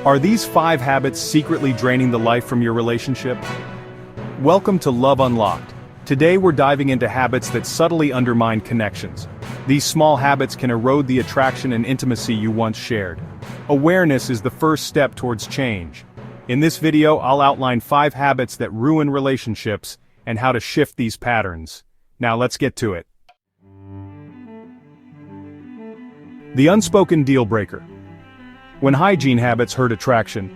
Are these 5 habits secretly draining the life from your relationship? Welcome to Love Unlocked. Today we're diving into habits that subtly undermine connections. These small habits can erode the attraction and intimacy you once shared. Awareness is the first step towards change. In this video, I'll outline 5 habits that ruin relationships and how to shift these patterns. Now let's get to it. The unspoken deal breaker. When hygiene habits hurt attraction.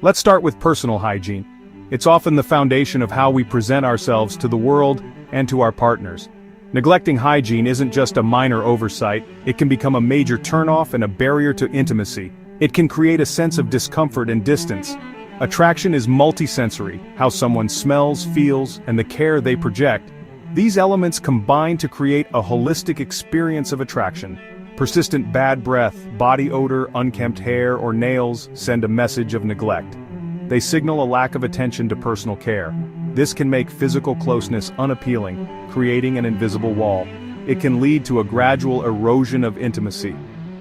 Let's start with personal hygiene. It's often the foundation of how we present ourselves to the world and to our partners. Neglecting hygiene isn't just a minor oversight, it can become a major turnoff and a barrier to intimacy. It can create a sense of discomfort and distance. Attraction is multisensory, how someone smells, feels, and the care they project. These elements combine to create a holistic experience of attraction. Persistent bad breath, body odor, unkempt hair, or nails send a message of neglect. They signal a lack of attention to personal care. This can make physical closeness unappealing, creating an invisible wall. It can lead to a gradual erosion of intimacy.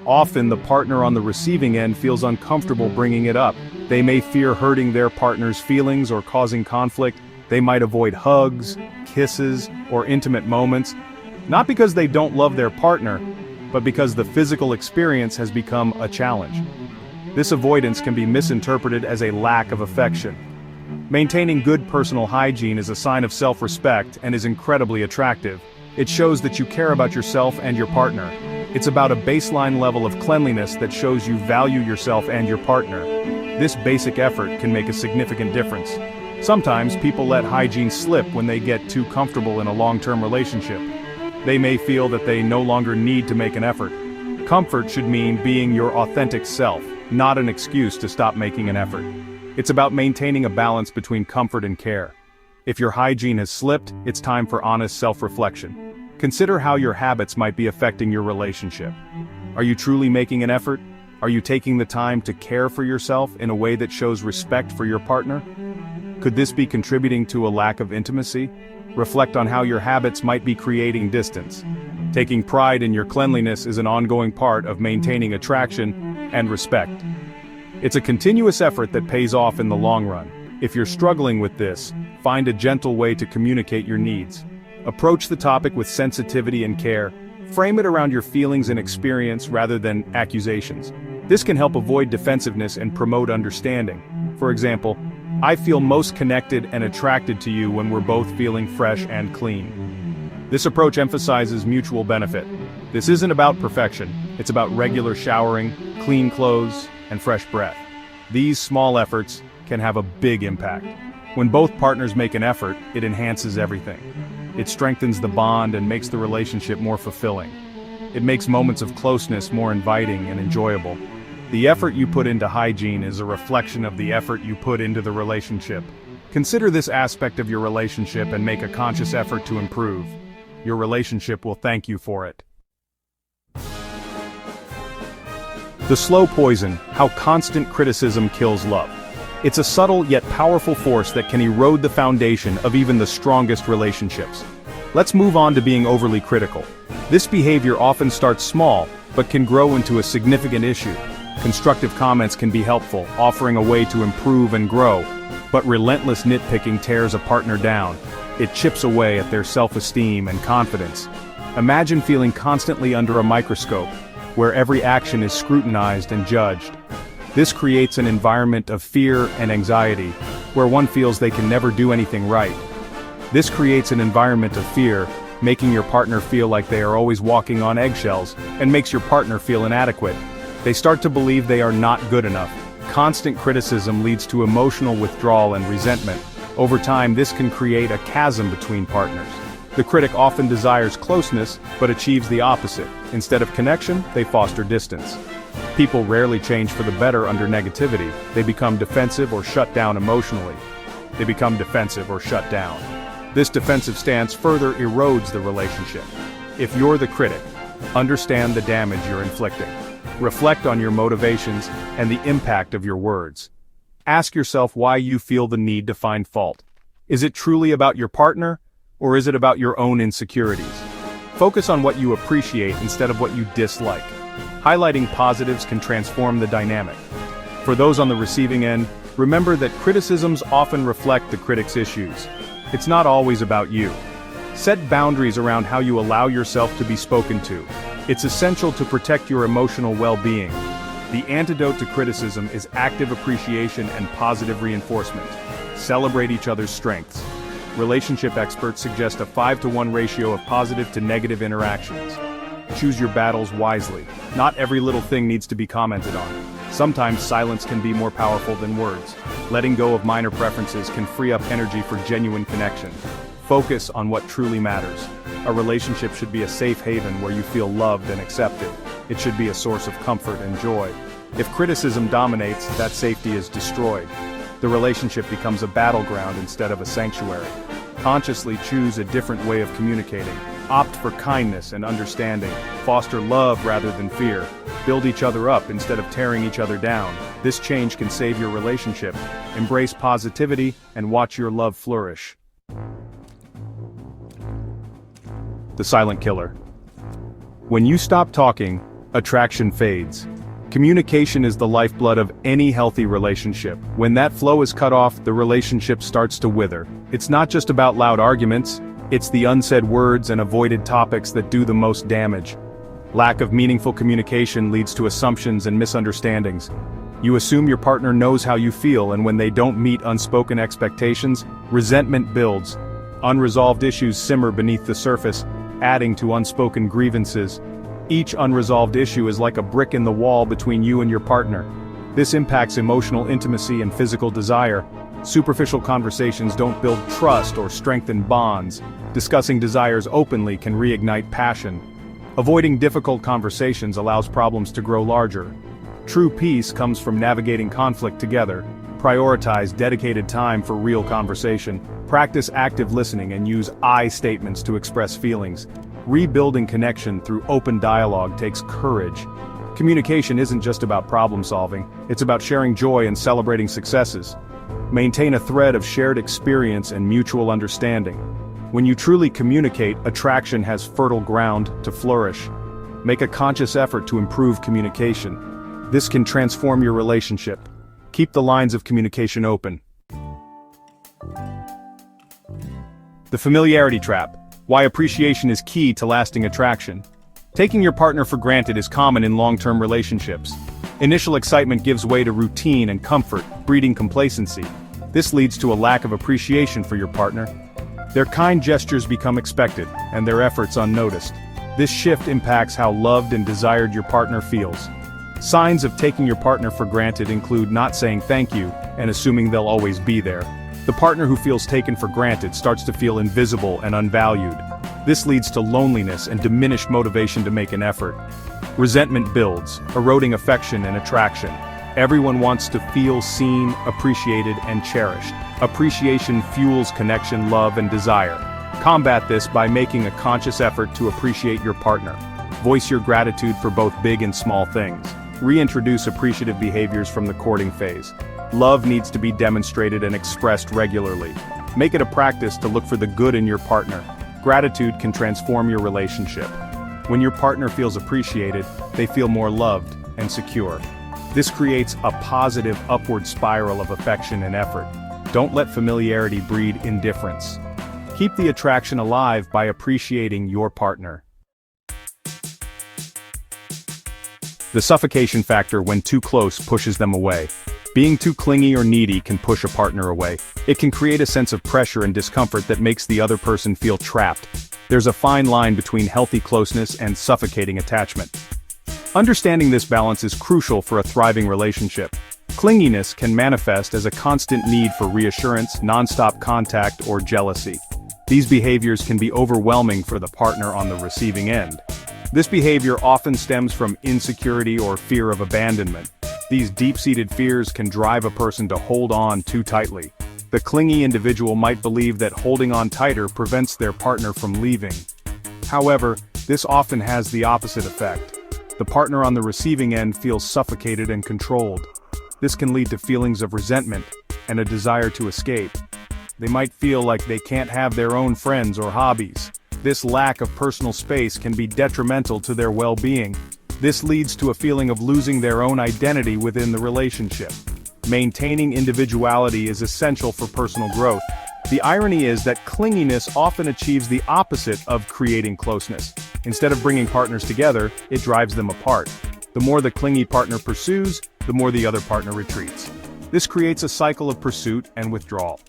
Often the partner on the receiving end feels uncomfortable bringing it up. They may fear hurting their partner's feelings or causing conflict. They might avoid hugs, kisses, or intimate moments, not because they don't love their partner, but because the physical experience has become a challenge. This avoidance can be misinterpreted as a lack of affection. Maintaining good personal hygiene is a sign of self-respect and is incredibly attractive. It shows that you care about yourself and your partner. It's about a baseline level of cleanliness that shows you value yourself and your partner. This basic effort can make a significant difference. Sometimes people let hygiene slip when they get too comfortable in a long-term relationship. They may feel that they no longer need to make an effort. Comfort should mean being your authentic self, not an excuse to stop making an effort. It's about maintaining a balance between comfort and care. If your hygiene has slipped, it's time for honest self-reflection. Consider how your habits might be affecting your relationship. Are you truly making an effort? Are you taking the time to care for yourself in a way that shows respect for your partner? Could this be contributing to a lack of intimacy? Reflect on how your habits might be creating distance. Taking pride in your cleanliness is an ongoing part of maintaining attraction and respect. It's a continuous effort that pays off in the long run. If you're struggling with this, find a gentle way to communicate your needs. Approach the topic with sensitivity and care. Frame it around your feelings and experience rather than accusations. This can help avoid defensiveness and promote understanding. For example, I feel most connected and attracted to you when we're both feeling fresh and clean. This approach emphasizes mutual benefit. This isn't about perfection, it's about regular showering, clean clothes, and fresh breath. These small efforts can have a big impact. When both partners make an effort, it enhances everything. It strengthens the bond and makes the relationship more fulfilling. It makes moments of closeness more inviting and enjoyable. The effort you put into hygiene is a reflection of the effort you put into the relationship. Consider this aspect of your relationship and make a conscious effort to improve. Your relationship will thank you for it. The slow poison, how constant criticism kills love. It's a subtle yet powerful force that can erode the foundation of even the strongest relationships. Let's move on to being overly critical. This behavior often starts small, but can grow into a significant issue. Constructive comments can be helpful, offering a way to improve and grow, but relentless nitpicking tears a partner down. It chips away at their self-esteem and confidence. Imagine feeling constantly under a microscope, where every action is scrutinized and judged. This creates an environment of fear and anxiety, where one feels they can never do anything right. This creates an environment of fear, making your partner feel like they are always walking on eggshells, and makes your partner feel inadequate. They start to believe they are not good enough. Constant criticism leads to emotional withdrawal and resentment. Over time, this can create a chasm between partners. The critic often desires closeness, but achieves the opposite. Instead of connection, they foster distance. People rarely change for the better under negativity. They become defensive or shut down emotionally. This defensive stance further erodes the relationship. If you're the critic, understand the damage you're inflicting. Reflect on your motivations and the impact of your words. Ask yourself why you feel the need to find fault. Is it truly about your partner, or is it about your own insecurities? Focus on what you appreciate instead of what you dislike. Highlighting positives can transform the dynamic. For those on the receiving end, remember that criticisms often reflect the critic's issues. It's not always about you. Set boundaries around how you allow yourself to be spoken to. It's essential to protect your emotional well-being. The antidote to criticism is active appreciation and positive reinforcement. Celebrate each other's strengths. Relationship experts suggest a 5-to-1 ratio of positive to negative interactions. Choose your battles wisely. Not every little thing needs to be commented on. Sometimes silence can be more powerful than words. Letting go of minor preferences can free up energy for genuine connection. Focus on what truly matters. A relationship should be a safe haven where you feel loved and accepted. It should be a source of comfort and joy. If criticism dominates, that safety is destroyed. The relationship becomes a battleground instead of a sanctuary. Consciously choose a different way of communicating. Opt for kindness and understanding. Foster love rather than fear. Build each other up instead of tearing each other down. This change can save your relationship. Embrace positivity and watch your love flourish. The silent killer. When you stop talking, attraction fades. Communication is the lifeblood of any healthy relationship. When that flow is cut off, the relationship starts to wither. It's not just about loud arguments, it's the unsaid words and avoided topics that do the most damage. Lack of meaningful communication leads to assumptions and misunderstandings. You assume your partner knows how you feel, and when they don't meet unspoken expectations, resentment builds. Unresolved issues simmer beneath the surface, adding to unspoken grievances. Each unresolved issue is like a brick in the wall between you and your partner. This impacts emotional intimacy and physical desire. Superficial conversations don't build trust or strengthen bonds. Discussing desires openly can reignite passion. Avoiding difficult conversations allows problems to grow larger. True peace comes from navigating conflict together. Prioritize dedicated time for real conversation. Practice active listening and use I statements to express feelings. Rebuilding connection through open dialogue takes courage. Communication isn't just about problem solving, it's about sharing joy and celebrating successes. Maintain a thread of shared experience and mutual understanding. When you truly communicate, attraction has fertile ground to flourish. Make a conscious effort to improve communication. This can transform your relationship. Keep the lines of communication open. The familiarity trap. Why appreciation is key to lasting attraction. Taking your partner for granted is common in long-term relationships. Initial excitement gives way to routine and comfort, breeding complacency. This leads to a lack of appreciation for your partner. Their kind gestures become expected, and their efforts unnoticed. This shift impacts how loved and desired your partner feels. Signs of taking your partner for granted include not saying thank you and assuming they'll always be there. The partner who feels taken for granted starts to feel invisible and unvalued. This leads to loneliness and diminished motivation to make an effort. Resentment builds, eroding affection and attraction. Everyone wants to feel seen, appreciated, and cherished. Appreciation fuels connection, love, and desire. Combat this by making a conscious effort to appreciate your partner. Voice your gratitude for both big and small things. Reintroduce appreciative behaviors from the courting phase. Love needs to be demonstrated and expressed regularly. Make it a practice to look for the good in your partner. Gratitude can transform your relationship. When your partner feels appreciated, they feel more loved and secure. This creates a positive upward spiral of affection and effort. Don't let familiarity breed indifference. Keep the attraction alive by appreciating your partner. The suffocation factor when too close pushes them away. Being too clingy or needy can push a partner away. It can create a sense of pressure and discomfort that makes the other person feel trapped. There's a fine line between healthy closeness and suffocating attachment. Understanding this balance is crucial for a thriving relationship. Clinginess can manifest as a constant need for reassurance, nonstop contact, or jealousy. These behaviors can be overwhelming for the partner on the receiving end. This behavior often stems from insecurity or fear of abandonment. These deep-seated fears can drive a person to hold on too tightly. The clingy individual might believe that holding on tighter prevents their partner from leaving. However, this often has the opposite effect. The partner on the receiving end feels suffocated and controlled. This can lead to feelings of resentment and a desire to escape. They might feel like they can't have their own friends or hobbies. This lack of personal space can be detrimental to their well-being. This leads to a feeling of losing their own identity within the relationship. Maintaining individuality is essential for personal growth. The irony is that clinginess often achieves the opposite of creating closeness. Instead of bringing partners together, it drives them apart. The more the clingy partner pursues, the more the other partner retreats. This creates a cycle of pursuit and withdrawal.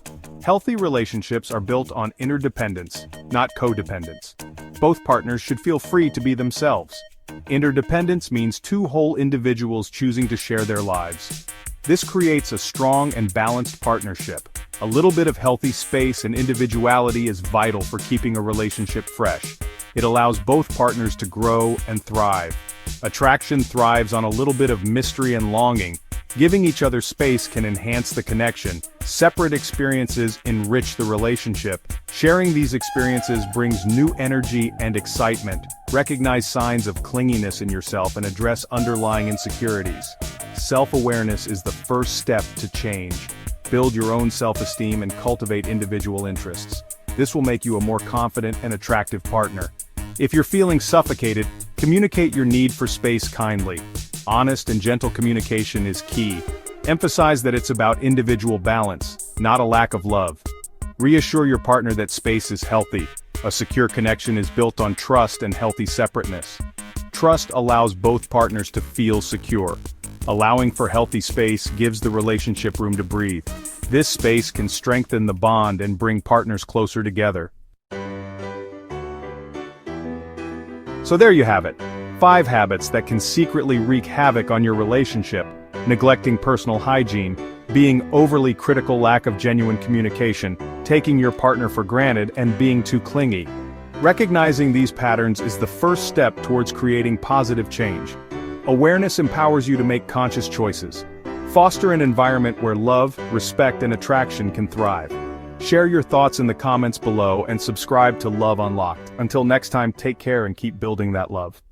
Healthy relationships are built on interdependence, not codependence. Both partners should feel free to be themselves. Interdependence means two whole individuals choosing to share their lives. This creates a strong and balanced partnership. A little bit of healthy space and individuality is vital for keeping a relationship fresh. It allows both partners to grow and thrive. Attraction thrives on a little bit of mystery and longing. Giving each other space can enhance the connection. Separate experiences enrich the relationship. Sharing these experiences brings new energy and excitement. Recognize signs of clinginess in yourself and address underlying insecurities. Self-awareness is the first step to change. Build your own self-esteem and cultivate individual interests. This will make you a more confident and attractive partner. If you're feeling suffocated, communicate your need for space kindly. Honest and gentle communication is key. Emphasize that it's about individual balance, not a lack of love. Reassure your partner that space is healthy. A secure connection is built on trust and healthy separateness. Trust allows both partners to feel secure. Allowing for healthy space gives the relationship room to breathe. This space can strengthen the bond and bring partners closer together. So there you have it. 5 habits that can secretly wreak havoc on your relationship: neglecting personal hygiene, being overly critical, lack of genuine communication, taking your partner for granted, and being too clingy. Recognizing these patterns is the first step towards creating positive change. Awareness empowers you to make conscious choices. Foster an environment where love, respect, and attraction can thrive. Share your thoughts in the comments below and subscribe to Love Unlocked. Until next time, take care and keep building that love.